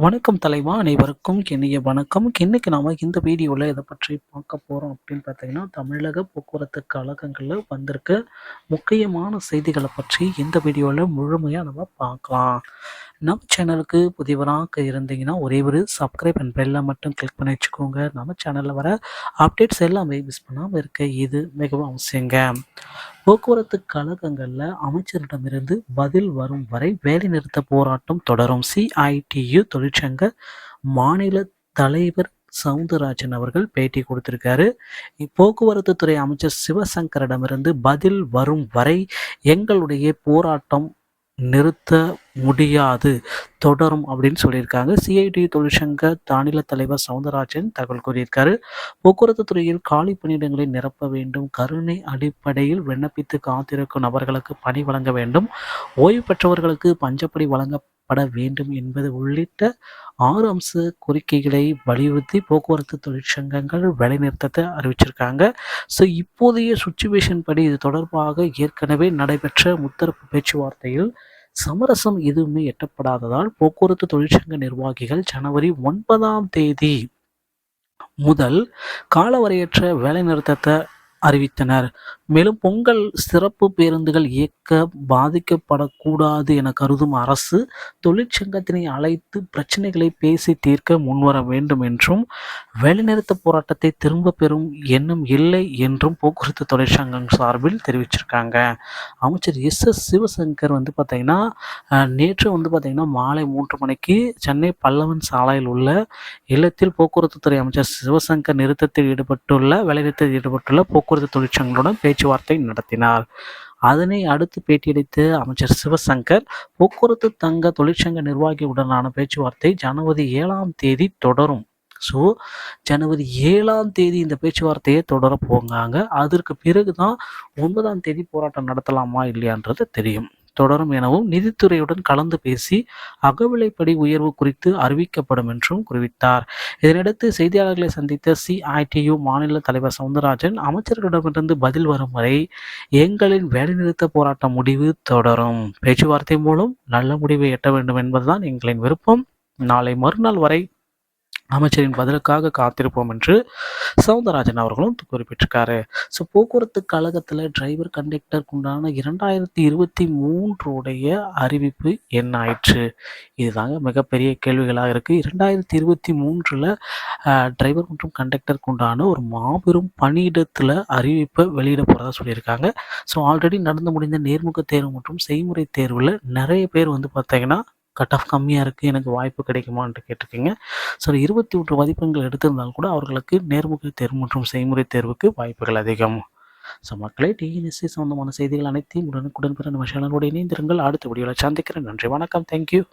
வணக்கம் தலைவா, அனைவருக்கும் இனிய வணக்கம். இன்னைக்கு நாம இந்த வீடியோவில் எதை பற்றி பார்க்க போகிறோம் அப்படின்னு பார்த்தீங்கன்னா, தமிழக போக்குவரத்து கழகங்களில் வந்திருக்க முக்கியமான செய்திகளை பற்றி இந்த வீடியோவில் முழுமையாக நம்ம பார்க்கலாம். நம்ம சேனலுக்கு புதியவராக இருந்தீங்கன்னா ஒரே ஒரு சப்ஸ்கிரைப் அண்ட் பெல்லை மட்டும் கிளிக் பண்ணி வச்சுக்கோங்க. நம்ம சேனலில் வர அப்டேட்ஸ் எல்லாமே மிஸ் பண்ணாமல் இருக்க இது மிகவும் அவசியங்க. போக்குவரத்து கழகங்களில் அமைச்சரிடமிருந்து பதில் வரும் வரை வேலைநிறுத்த போராட்டம் தொடரும். சிஐடியு தொழிற்சங்க மாநில தலைவர் சவுந்தரராஜன் அவர்கள் பேட்டி கொடுத்திருக்காரு. போக்குவரத்து துறை அமைச்சர் சிவசங்கரிடமிருந்து பதில் வரும் வரை எங்களுடைய போராட்டம் நிறுத்த முடியாது, தொடரும் அப்படின்னு சொல்லியிருக்காங்க. சிஐடி தொழிற்சங்க மாநில தலைவர் சவுந்தரராஜன் தகவல் கூறியிருக்காரு. போக்குவரத்து துறையில் காலி பணியிடங்களை நிரப்ப வேண்டும், கருணை அடிப்படையில் விண்ணப்பித்து காத்திருக்கும் நபர்களுக்கு பணி வழங்க வேண்டும், ஓய்வு பெற்றவர்களுக்கு பஞ்சப்படி வழங்கப்பட வேண்டும் என்பது உள்ளிட்ட 6 அம்ச கோரிக்கைகளை வலியுறுத்தி போக்குவரத்து தொழிற்சங்கங்கள் வேலைநிறுத்தத்தை அறிவிச்சிருக்காங்க. ஸோ இப்போதைய சுச்சுவேஷன் படி இது தொடர்பாக ஏற்கனவே நடைபெற்ற முத்தரப்பு பேச்சுவார்த்தையில் சமரசம் எதுவுமே எட்டப்படாததால் போக்குவரத்து தொழிற்சங்க நிர்வாகிகள் ஜனவரி 9ஆம் தேதி முதல் காலவரையற்ற வேலைநிறுத்தத்தை அறிவித்தனர். மேலும் பொங்கல் சிறப்பு பேருந்துகள் இயக்க பாதிக்கப்படக்கூடாது என கருதும் அரசு தொழிற்சங்கத்தினை அழைத்து பிரச்சனைகளை பேசி தீர்க்க முன்வர வேண்டும் என்றும், வேலைநிறுத்த போராட்டத்தை திரும்ப பெறும் எண்ணம் இல்லை என்றும் போக்குவரத்து தொழிற்சங்கம் சார்பில் தெரிவிச்சிருக்காங்க. அமைச்சர் சிவசங்கர் பார்த்தீங்கன்னா நேற்று பார்த்தீங்கன்னா மாலை 3 மணிக்கு சென்னை பல்லவன் சாலையில் உள்ள இல்லத்தில் போக்குவரத்து துறை அமைச்சர் சிவசங்கர் வேலைநிறுத்தத்தில் ஈடுபட்டுள்ள போக்குவரத்து தொழிற்சங்கங்களுடன் பேச்சுவார்த்தை நடத்தினார். அதனை அடுத்து பேட்டியளித்த அமைச்சர் சிவசங்கர், போக்குவரத்து தங்க தொழிற்சங்க நிர்வாகியுடனான பேச்சுவார்த்தை ஜனவரி 7ஆம் தேதி தொடரும். ஸோ ஜனவரி 7ஆம் தேதி இந்த பேச்சுவார்த்தையை தொடர போங்காங்க. அதற்கு பிறகுதான் 9ஆம் தேதி போராட்டம் நடத்தலாமா இல்லையான்றது தெரியும். தொடரும் எனவும் நிதித்துறையுடன் கலந்து பேசி அகவிலைப்படி உயர்வு குறித்து அறிவிக்கப்படும் என்றும் குறிவிட்டார். இதனையடுத்து செய்தியாளர்களை சந்தித்த சிஐடியு மாநில தலைவர் சவுந்தரராஜன், அமைச்சர்களிடமிருந்து பதில் வரும் வரை எங்களின் வேலைநிறுத்த போராட்ட முடிவு தொடரும். பேச்சுவார்த்தை மூலம் நல்ல முடிவை எட்ட வேண்டும் என்பதுதான் எங்களின் விருப்பம். நாளை மறுநாள் வரை அமைச்சரின் பதிலுக்காக காத்திருப்போம் என்று சவுந்தரராஜன் அவர்களும் குறிப்பிட்டிருக்காரு. ஸோ போக்குவரத்து கழகத்தில் டிரைவர் கண்டக்டருக்கு உண்டான 2023 அறிவிப்பு என்ன ஆயிற்று? இதுதாங்க மிகப்பெரிய கேள்விகளாக இருக்குது. 2023 டிரைவர் மற்றும் கண்டக்டருக்கு உண்டான ஒரு மாபெரும் பணியிடத்தில் அறிவிப்பை வெளியிட போகிறதா சொல்லியிருக்காங்க. ஸோ ஆல்ரெடி நடந்து முடிந்த நேர்முக தேர்வு மற்றும் செய்முறை தேர்வில் நிறைய பேர் பார்த்தீங்கன்னா கட் ஆஃப் கம்மியாக இருக்குது, எனக்கு வாய்ப்பு கிடைக்குமான்ட்டு கேட்டிருக்கீங்க. ஸோ 23 மதிப்பெண்கள் எடுத்திருந்தால் கூட அவர்களுக்கு நேர்முக தேர்வு மற்றும் செய்முறை தேர்வுக்கு வாய்ப்புகள் அதிகம். ஸோ மக்களே, டிஎன்எஸ்சி சம்பந்தமான செய்திகள் அனைத்தையும் உடனுக்குடன் பெற நம்ம சேனலோடு இணைந்திருங்கள். அடுத்த வீடியோவில் சந்திக்கிறேன். நன்றி, வணக்கம், தேங்க்யூ.